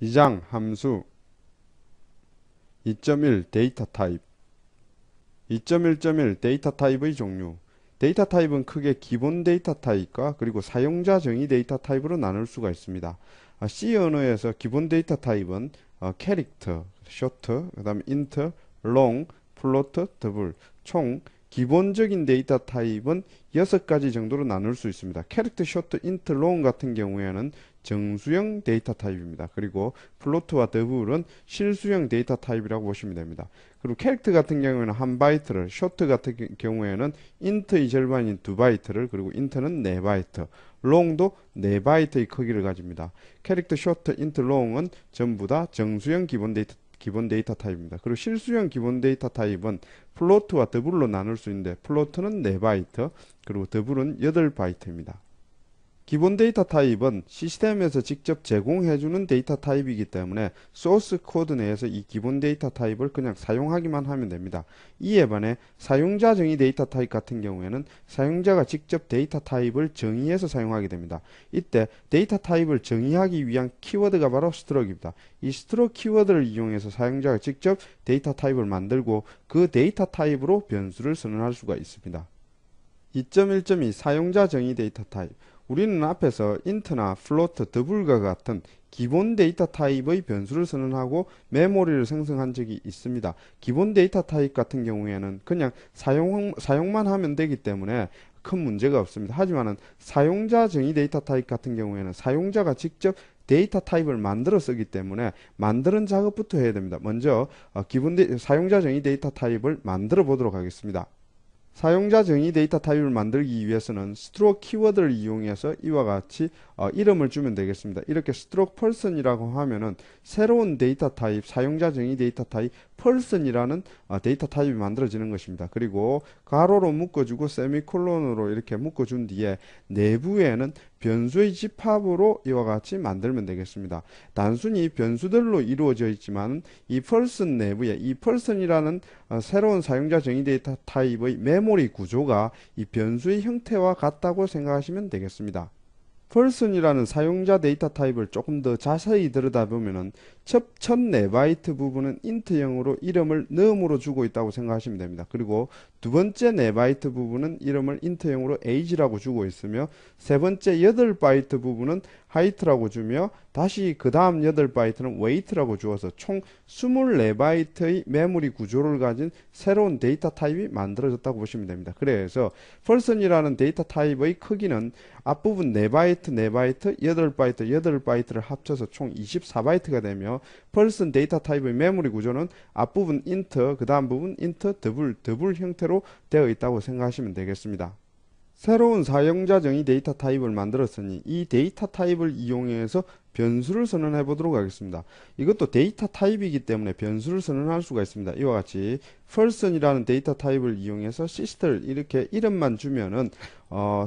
2장 함수 2.1 데이터 타입 2.1.1 데이터 타입의 종류. 데이터 타입은 크게 기본 데이터 타입과 그리고 사용자 정의 데이터 타입으로 나눌 수가 있습니다. C 언어에서 기본 데이터 타입은 캐릭터, 쇼트, 그 다음에 인트, 롱, 플로트, 더블 총 기본적인 데이터 타입은 6가지 정도로 나눌 수 있습니다. 캐릭터, 쇼트, 인트, 롱 같은 경우에는 정수형 데이터 타입입니다. 그리고 플로트와 더블은 실수형 데이터 타입이라고 보시면 됩니다. 그리고 캐릭터 같은 경우에는 1바이트를, 쇼트 같은 경우에는 인트의 절반인 2바이트를, 그리고 인트는 4바이트, 롱도 4바이트의 크기를 가집니다. 캐릭터, 쇼트, 인트, 롱은 전부 다 정수형 기본 데이터 타입입니다. 그리고 실수형 기본 데이터 타입은 플로트와 더블로 나눌 수 있는데, 플로트는 4바이트, 그리고 더블은 8바이트입니다. 기본 데이터 타입은 시스템에서 직접 제공해주는 데이터 타입이기 때문에 소스 코드 내에서 이 기본 데이터 타입을 그냥 사용하기만 하면 됩니다. 이에 반해 사용자 정의 데이터 타입 같은 경우에는 사용자가 직접 데이터 타입을 정의해서 사용하게 됩니다. 이때 데이터 타입을 정의하기 위한 키워드가 바로 스트럭입니다. 이 스트럭 키워드를 이용해서 사용자가 직접 데이터 타입을 만들고 그 데이터 타입으로 변수를 선언할 수가 있습니다. 2.1.2 사용자 정의 데이터 타입. 우리는 앞에서 인트나 플로트, 더블과 같은 기본 데이터 타입의 변수를 선언하고 메모리를 생성한 적이 있습니다. 기본 데이터 타입 같은 경우에는 그냥 사용만 하면 되기 때문에 큰 문제가 없습니다. 하지만 사용자 정의 데이터 타입 같은 경우에는 사용자가 직접 데이터 타입을 만들어 쓰기 때문에 만드는 작업부터 해야 됩니다. 먼저 사용자 정의 데이터 타입을 만들어 보도록 하겠습니다. 사용자 정의 데이터 타입을 만들기 위해서는 스트로크 키워드를 이용해서 이와 같이 이름을 주면 되겠습니다. 이렇게 스트로크 person이라고 하면은 새로운 데이터 타입, 사용자 정의 데이터 타입 person이라는 데이터 타입이 만들어지는 것입니다. 그리고 가로로 묶어주고 세미콜론으로 이렇게 묶어준 뒤에 내부에는 변수의 집합으로 이와 같이 만들면 되겠습니다. 단순히 변수들로 이루어져 있지만 이 person 내부에 이 person이라는 새로운 사용자 정의 데이터 타입의 메모리 구조가 이 변수의 형태와 같다고 생각하시면 되겠습니다. person이라는 사용자 데이터 타입을 조금 더 자세히 들여다보면은 첫 4바이트 부분은 int형으로 이름을 num으로 주고 있다고 생각하시면 됩니다. 그리고 두 번째 4바이트 부분은 이름을 int형으로 age라고 주고 있으며 세 번째 8바이트 부분은 height라고 주며 다시 그 다음 8바이트는 weight라고 주어서 총 24바이트의 메모리 구조를 가진 새로운 데이터 타입이 만들어졌다고 보시면 됩니다. 그래서 person이라는 데이터 타입의 크기는 앞부분 4바이트, 4바이트, 8바이트, 8바이트를 합쳐서 총 24바이트가 되며 person 데이터 타입의 메모리 구조는 앞부분 int, 그 다음 부분 int, 더블 형태로 되어 있다고 생각하시면 되겠습니다. 새로운 사용자 정의 데이터 타입을 만들었으니 이 데이터 타입을 이용해서 변수를 선언해 보도록 하겠습니다. 이것도 데이터 타입이기 때문에 변수를 선언할 수가 있습니다. 이와 같이 person이라는 데이터 타입을 이용해서 시스템을 이렇게 이름만 주면은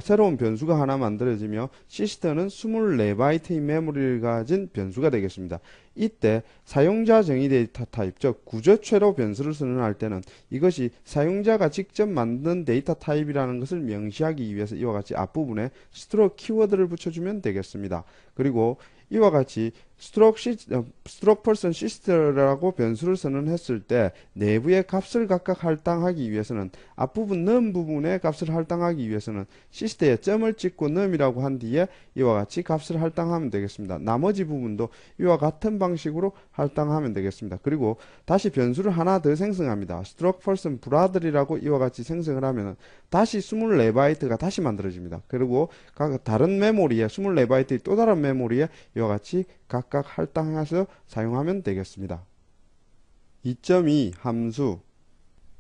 새로운 변수가 하나 만들어지며 시스템은 24바이트의 메모리를 가진 변수가 되겠습니다. 이때 사용자 정의 데이터 타입, 즉 구조체로 변수를 선언할 때는 이것이 사용자가 직접 만든 데이터 타입이라는 것을 명시하기 위해서 이와 같이 앞부분에 스트로크 키워드를 붙여주면 되겠습니다. 그리고 이와 같이 스트로크 person 시스템이라고 변수를 선언했을 때 내부의 값을 각각 할당하기 위해서는 앞부분 num 부분의 값을 할당하기 위해서는 시스템에 점을 찍고 num이라고 한 뒤에 이와 같이 값을 할당하면 되겠습니다. 나머지 부분도 이와 같은 방식으로 할당하면 되겠습니다. 그리고 다시 변수를 하나 더 생성합니다. stroke person brother이라고 이와 같이 생성을 하면 다시 24바이트가 다시 만들어집니다. 그리고 각 다른 메모리에 24바이트의 또 다른 메모리에 이와 같이 각각 할당해서 사용하면 되겠습니다. 2.2 함수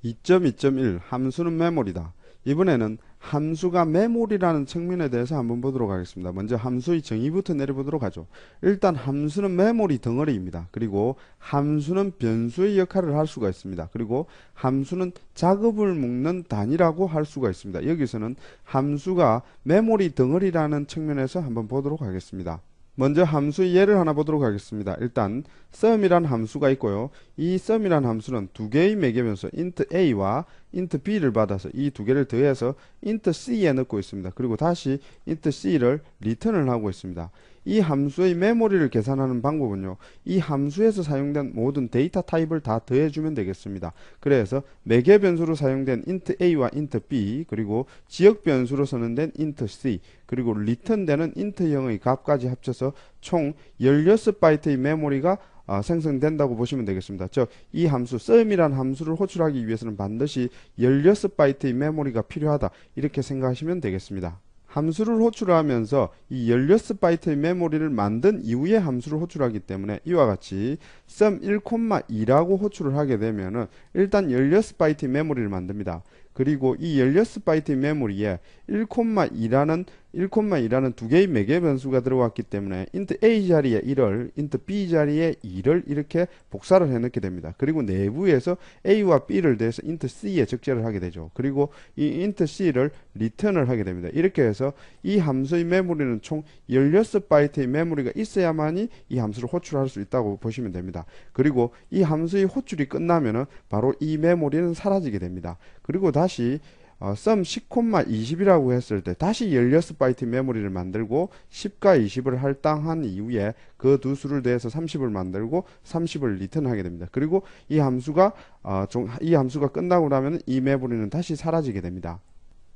2.2.1 함수는 메모리다. 이번에는 함수가 메모리라는 측면에 대해서 한번 보도록 하겠습니다. 먼저 함수의 정의부터 내려보도록 하죠. 일단 함수는 메모리 덩어리입니다. 그리고 함수는 변수의 역할을 할 수가 있습니다. 그리고 함수는 작업을 묶는 단위라고 할 수가 있습니다. 여기서는 함수가 메모리 덩어리라는 측면에서 한번 보도록 하겠습니다. 먼저 함수의 예를 하나 보도록 하겠습니다. 일단 sum이란 함수가 있고요. 이 sum이란 함수는 두 개의 매개변수 int a와 int b를 받아서 이 두 개를 더해서 int c에 넣고 있습니다. 그리고 다시 int c를 return을 하고 있습니다. 이 함수의 메모리를 계산하는 방법은요, 이 함수에서 사용된 모든 데이터 타입을 다 더해주면 되겠습니다. 그래서 매개 변수로 사용된 int a와 int b, 그리고 지역 변수로 선언된 int c, 그리고 return되는 int형의 값까지 합쳐서 총 16바이트의 메모리가 생성된다고 보시면 되겠습니다. 즉, 이 함수 sum이라는 함수를 호출하기 위해서는 반드시 16바이트의 메모리가 필요하다, 이렇게 생각하시면 되겠습니다. 함수를 호출하면서 이 16바이트의 메모리를 만든 이후에 함수를 호출하기 때문에 이와 같이 sum 1,2라고 호출을 하게 되면은 일단 16바이트의 메모리를 만듭니다. 그리고 이 16바이트의 메모리에 1,2라는 두 개의 매개 변수가 들어왔기 때문에 int a 자리에 1을, int b 자리에 2를 이렇게 복사를 해넣게 됩니다. 그리고 내부에서 a와 b를 대해서 int c에 적재를 하게 되죠. 그리고 이 int c를 return을 하게 됩니다. 이렇게 해서 이 함수의 메모리는 총 16바이트의 메모리가 있어야만이 이 함수를 호출할 수 있다고 보시면 됩니다. 그리고 이 함수의 호출이 끝나면은 바로 이 메모리는 사라지게 됩니다. 그리고 다시 sum 10,20이라고 했을 때 다시 16바이트 메모리를 만들고 10과 20을 할당한 이후에 그 두 수를 더해서 30을 만들고 30을 리턴하게 됩니다. 그리고 이 함수가 끝나고 나면 이 메모리는 다시 사라지게 됩니다.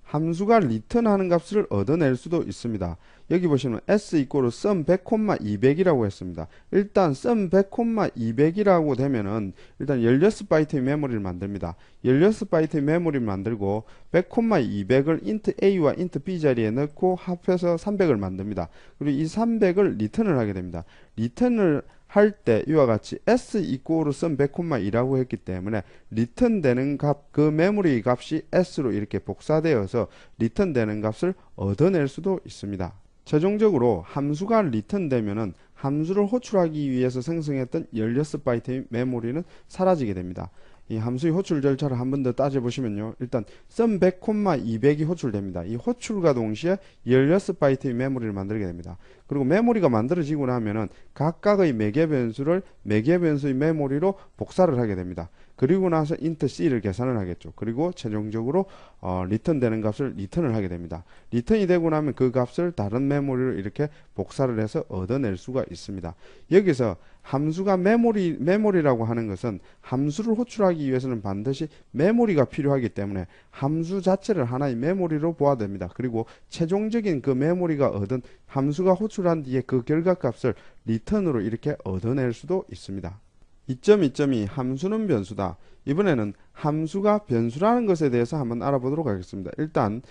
함수가 return하는 값을 얻어낼 수도 있습니다. 여기 보시면 s sum 100,200이라고 했습니다. 일단 sum 100,200이라고 되면은 일단 16바이트의 메모리를 만듭니다. 16바이트의 메모리를 만들고 100,200을 int a와 int b 자리에 넣고 합해서 300을 만듭니다. 그리고 이 300을 return을 하게 됩니다. return을 할 때 이와 같이 s sum 100,2라고 했기 때문에 return 되는 값, 그 메모리 값이 s로 이렇게 복사되어서 return 되는 값을 얻어낼 수도 있습니다. 최종적으로 함수가 return 되면은 함수를 호출하기 위해서 생성했던 16바이트의 메모리는 사라지게 됩니다. 이 함수의 호출 절차를 한 번 더 따져보시면요, 일단 sum 100,200이 호출됩니다. 이 호출과 동시에 16바이트의 메모리를 만들게 됩니다. 그리고 메모리가 만들어지고 나면은 각각의 매개 변수를 매개 변수의 메모리로 복사를 하게 됩니다. 그리고 나서 int c를 계산을 하겠죠. 그리고 최종적으로 return 되는 값을 return을 하게 됩니다. return이 되고 나면 그 값을 다른 메모리로 이렇게 복사를 해서 얻어낼 수가 있습니다. 여기서 함수가 메모리라고 하는 것은 함수를 호출하기 위해서는 반드시 메모리가 필요하기 때문에 함수 자체를 하나의 메모리로 보아야 됩니다. 그리고 최종적인 그 메모리가 얻은 함수가 호출한 뒤에 그 결과값을 return으로 이렇게 얻어낼 수도 있습니다. 2.2.2 함수는 변수다. 이번에는 함수가 변수라는 것에 대해서 한번 알아보도록 하겠습니다. 일단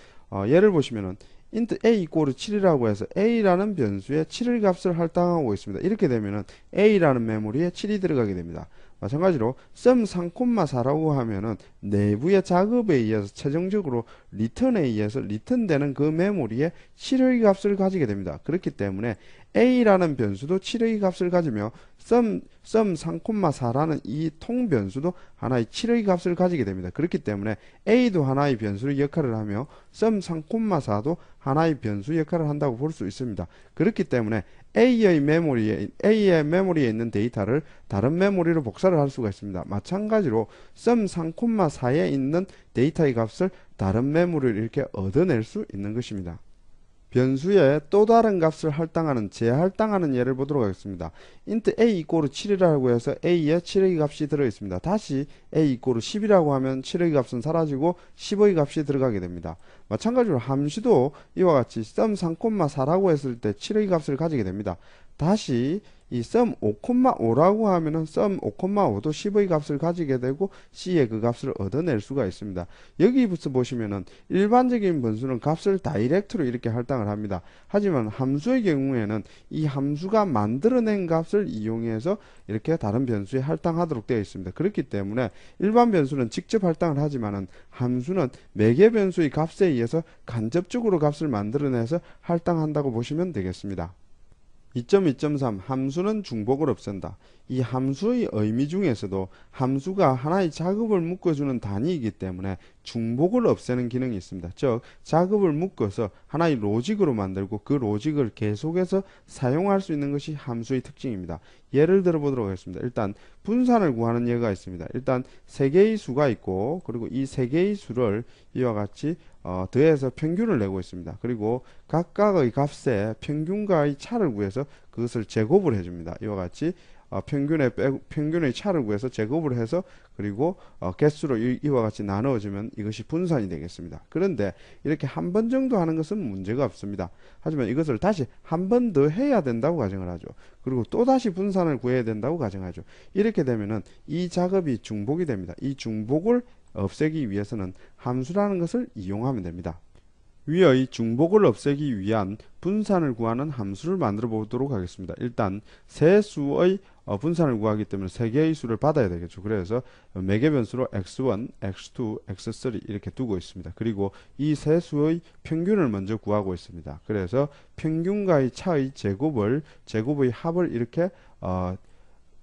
예를 보시면은 int a 7이라고 해서 a라는 변수에 7의 값을 할당하고 있습니다. 이렇게 되면은 a라는 메모리에 7이 들어가게 됩니다. 마찬가지로 sum 3,4라고 하면은 내부의 작업에 의해서 최종적으로 return에 의해서 return되는 그 메모리에 7의 값을 가지게 됩니다. 그렇기 때문에 a라는 변수도 7의 값을 가지며 sum 3,4라는 이 통변수도 하나의 7의 값을 가지게 됩니다. 그렇기 때문에 a도 하나의 변수의 역할을 하며 sum 3,4도 하나의 변수 역할을 한다고 볼 수 있습니다. 그렇기 때문에 A의 메모리에 있는 데이터를 다른 메모리로 복사를 할 수가 있습니다. 마찬가지로 sum 3,4에 있는 데이터의 값을 다른 메모리로 이렇게 얻어낼 수 있는 것입니다. 변수에 또 다른 값을 할당하는 재할당하는 예를 보도록 하겠습니다. int a 7이라고 해서 a에 7의 값이 들어 있습니다. 다시 a 10이라고 하면 7의 값은 사라지고 10의 값이 들어가게 됩니다. 마찬가지로 함수도 이와 같이 sum 3,4라고 했을 때 7의 값을 가지게 됩니다. 다시 이 sum 5,5라고 하면은 sum 5,5도 10의 값을 가지게 되고 c의 그 값을 얻어낼 수가 있습니다. 여기부터 보시면은 일반적인 변수는 값을 다이렉트로 이렇게 할당을 합니다. 하지만 함수의 경우에는 이 함수가 만들어낸 값을 이용해서 이렇게 다른 변수에 할당하도록 되어 있습니다. 그렇기 때문에 일반 변수는 직접 할당을 하지만은 함수는 매개 변수의 값에 의해서 간접적으로 값을 만들어내서 할당한다고 보시면 되겠습니다. 2.2.3 함수는 중복을 없앤다. 이 함수의 의미 중에서도 함수가 하나의 작업을 묶어주는 단위이기 때문에 중복을 없애는 기능이 있습니다. 즉 작업을 묶어서 하나의 로직으로 만들고 그 로직을 계속해서 사용할 수 있는 것이 함수의 특징입니다. 예를 들어 보도록 하겠습니다. 일단 분산을 구하는 예가 있습니다. 일단 세 개의 수가 있고 그리고 이 세 개의 수를 이와 같이 더해서 평균을 내고 있습니다. 그리고 각각의 값의 평균과의 차를 구해서 그것을 제곱을 해줍니다. 이와 같이 평균의 차를 구해서 제곱을 해서 그리고 개수로 이와 같이 나누어주면 이것이 분산이 되겠습니다. 그런데 이렇게 한 번 정도 하는 것은 문제가 없습니다. 하지만 이것을 다시 한 번 더 해야 된다고 가정을 하죠. 그리고 또 다시 분산을 구해야 된다고 가정하죠. 이렇게 되면은 이 작업이 중복이 됩니다. 이 중복을 없애기 위해서는 함수라는 것을 이용하면 됩니다. 위의 중복을 없애기 위한 분산을 구하는 함수를 만들어 보도록 하겠습니다. 일단 세 수의 분산을 구하기 때문에 세 개의 수를 받아야 되겠죠. 그래서 매개 변수로 x1, x2, x3 이렇게 두고 있습니다. 그리고 이 세 수의 평균을 먼저 구하고 있습니다. 그래서 평균과의 차의 제곱의 합을 이렇게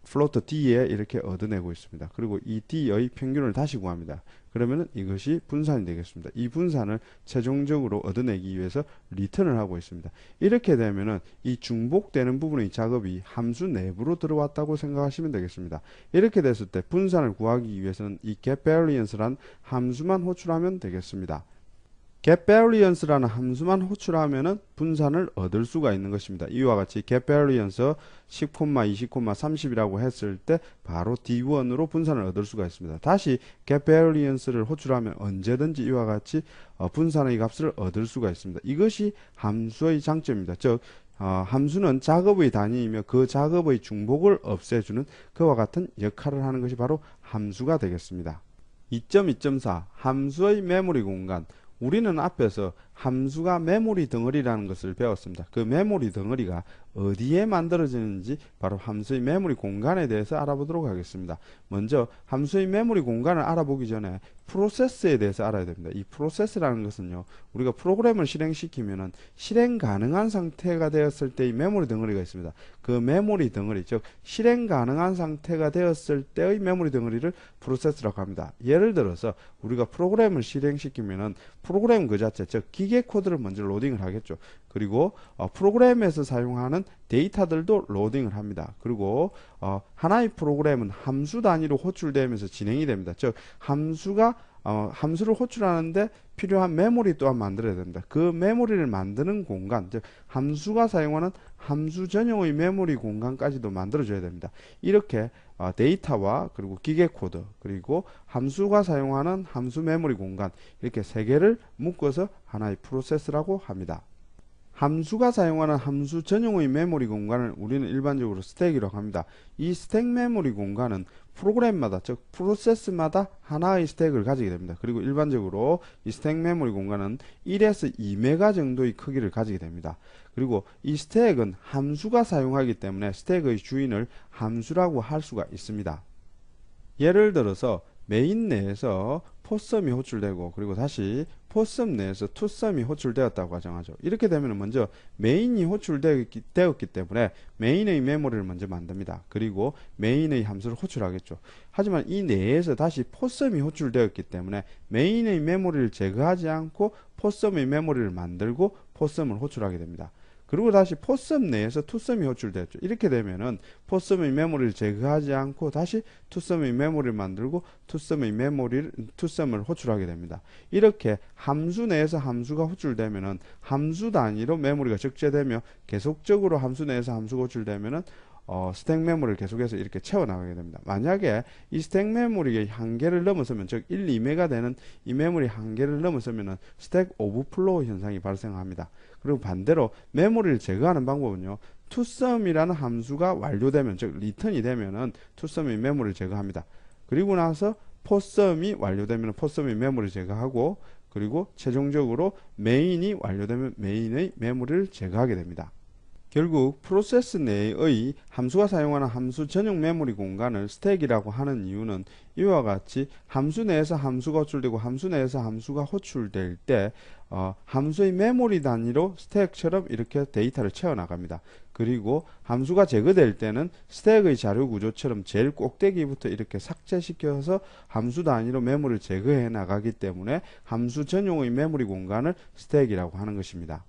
플로트 D에 이렇게 얻어내고 있습니다. 그리고 이 D의 평균을 다시 구합니다. 그러면 이것이 분산이 되겠습니다. 이 분산을 최종적으로 얻어내기 위해서 리턴을 하고 있습니다. 이렇게 되면은 이 중복되는 부분의 작업이 함수 내부로 들어왔다고 생각하시면 되겠습니다. 이렇게 됐을 때 분산을 구하기 위해서는 이 getVariance란 함수만 호출하면 되겠습니다. getVariance라는 함수만 호출하면은 분산을 얻을 수가 있는 것입니다. 이와 같이 getVariance 10, 20, 30이라고 했을 때 바로 D1으로 분산을 얻을 수가 있습니다. 다시 getVariance를 호출하면 언제든지 이와 같이 분산의 값을 얻을 수가 있습니다. 이것이 함수의 장점입니다. 즉 함수는 작업의 단위이며 그 작업의 중복을 없애주는 그와 같은 역할을 하는 것이 바로 함수가 되겠습니다. 2.2.4 함수의 메모리 공간. 우리는 앞에서 함수가 메모리 덩어리라는 것을 배웠습니다. 그 메모리 덩어리가 어디에 만들어지는지 바로 함수의 메모리 공간에 대해서 알아보도록 하겠습니다. 먼저 함수의 메모리 공간을 알아보기 전에 프로세스에 대해서 알아야 됩니다. 이 프로세스라는 것은요, 우리가 프로그램을 실행시키면은 실행 가능한 상태가 되었을 때의 메모리 덩어리가 있습니다. 그 메모리 덩어리, 즉 실행 가능한 상태가 되었을 때의 메모리 덩어리를 프로세스라고 합니다. 예를 들어서 우리가 프로그램을 실행시키면은 프로그램 그 자체, 즉 기계 코드를 먼저 로딩을 하겠죠. 그리고 프로그램에서 사용하는 데이터들도 로딩을 합니다. 그리고 하나의 프로그램은 함수 단위로 호출되면서 진행이 됩니다. 즉 함수를 호출하는데 필요한 메모리 또한 만들어야 됩니다. 그 메모리를 만드는 공간, 즉 함수가 사용하는 함수 전용의 메모리 공간까지도 만들어줘야 됩니다. 이렇게 데이터와 그리고 기계 코드 그리고 함수가 사용하는 함수 메모리 공간 이렇게 세 개를 묶어서 하나의 프로세스라고 합니다. 함수가 사용하는 함수 전용의 메모리 공간을 우리는 일반적으로 스택이라고 합니다. 이 스택 메모리 공간은 프로그램마다, 즉 프로세스마다 하나의 스택을 가지게 됩니다. 그리고 일반적으로 이 스택 메모리 공간은 1에서 2메가 정도의 크기를 가지게 됩니다. 그리고 이 스택은 함수가 사용하기 때문에 스택의 주인을 함수라고 할 수가 있습니다. 예를 들어서 메인 내에서 포썸이 호출되고 그리고 다시 포썸 내에서 투썸이 호출되었다고 가정하죠. 이렇게 되면 먼저 메인이 호출되었기 때문에 메인의 메모리를 먼저 만듭니다. 그리고 메인의 함수를 호출하겠죠. 하지만 이 내에서 다시 포썸이 호출되었기 때문에 메인의 메모리를 제거하지 않고 포썸의 메모리를 만들고 포썸을 호출하게 됩니다. 그리고 다시 포썸 내에서 투썸이 호출되었죠. 이렇게 되면은 포썸의 메모리를 제거하지 않고 다시 투썸의 메모리를 만들고 투썸을 호출하게 됩니다. 이렇게 함수 내에서 함수가 호출되면은 함수 단위로 메모리가 적재되며 계속적으로 함수 내에서 함수가 호출되면은 스택 메모리를 계속해서 이렇게 채워나가게 됩니다. 만약에 이 스택 메모리의 한계를 넘어서면, 즉 1, 2메가 되는 이 메모리 한계를 넘어서면은 스택 오버플로우 현상이 발생합니다. 그리고 반대로 메모리를 제거하는 방법은요, 투썸이라는 함수가 완료되면, 즉 리턴이 되면은 투썸의 메모리를 제거합니다. 그리고 나서 포썸이 완료되면 포썸의 메모리를 제거하고 그리고 최종적으로 메인이 완료되면 메인의 메모리를 제거하게 됩니다. 결국 프로세스 내의 함수가 사용하는 함수 전용 메모리 공간을 스택이라고 하는 이유는 이와 같이 함수 내에서 함수가 호출되고 함수 내에서 함수가 호출될 때 함수의 메모리 단위로 스택처럼 이렇게 데이터를 채워나갑니다. 그리고 함수가 제거될 때는 스택의 자료 구조처럼 제일 꼭대기부터 이렇게 삭제시켜서 함수 단위로 메모리를 제거해 나가기 때문에 함수 전용의 메모리 공간을 스택이라고 하는 것입니다.